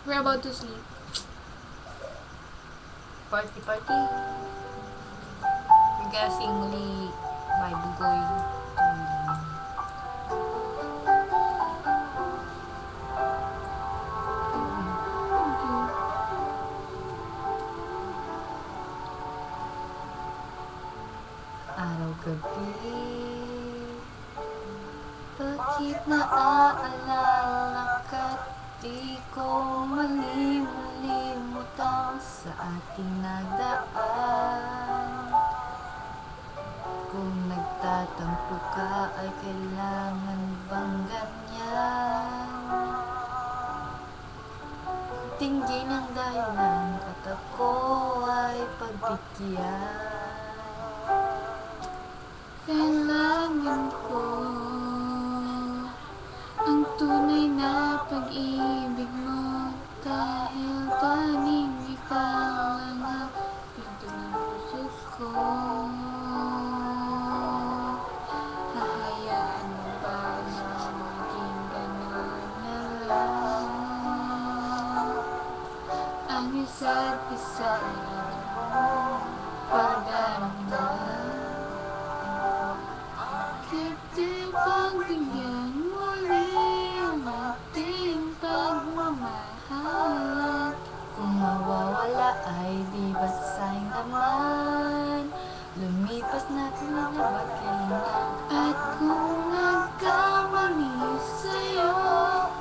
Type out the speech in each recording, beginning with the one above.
We're about to sleep. Party, party. We're gonna sing muli Bible going to Araw-gabi, bakit naaalala ka't di ko malimulimutang sa ating nagdaan? Kung nagtatampo ka ay kailangan bang ganyan? Tingin ang dahilan at ako ay pagbigyan. Kailangan ko ang tunay na pag-ibig mo, dahil tanging ikaw lang ang pinto ng puso ko. Hahayaan mo ba na maging gano'n na lang ang isa't isa pagdaramdam? Di pagbigyan muli ang ating pagmamahal. Kung mawawala ay di ba't sayang naman? Lumipas na ba't kailangan? At kung nagkamali sa'yo,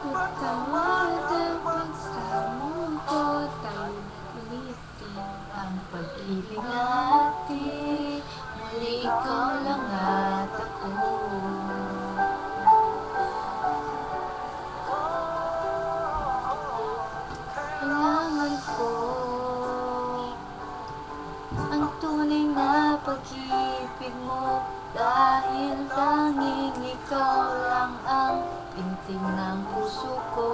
patawad ang pagsamo ko, tayo ulitin Ang pag-ibig natin, muli ikaw lang at ako. Kailangan ko ang tunay na pag-ibig mo, dahil tanging ikaw lang ang pintig ng puso ko.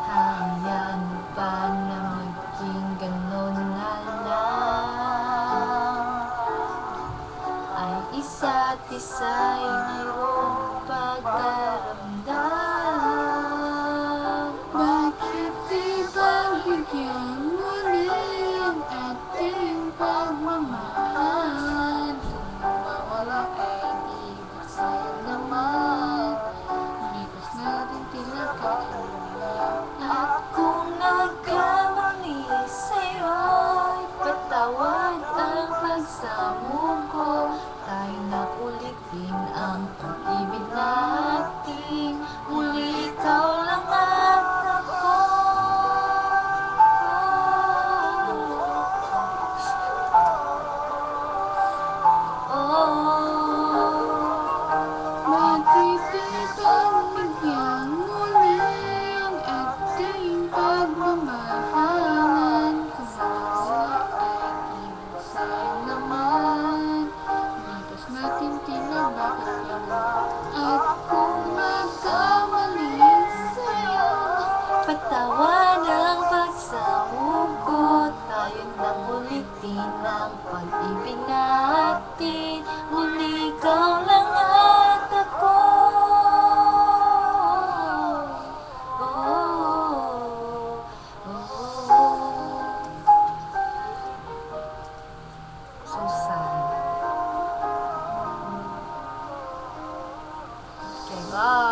Hayaan mo ba na maging ganon na lang? Ay isa't isa'y mayroong pagdaramdam. Bakit di pagbigyan muli ang ating pagmamahal? Kung mawawala ay di ba sayang naman? Lipas natin tila kailan. At kung nagkamali sa'yo'y patawad ang pagsamo ko, tayo na ulitin ang pag-ibig natin, muli ikaw lang at ako. Bakit di pagbigyan muli ang ating pagmamahalan? Kung mawawala ay di ba sayang naman? Lipas natin tila bakit kailan? At kung nagkamali sa'yo, Patawad ang pagsamo ko, tayo na ulitin ang pag-ibig natin, muli ikaw lang at ako. So sad. Okay, bye.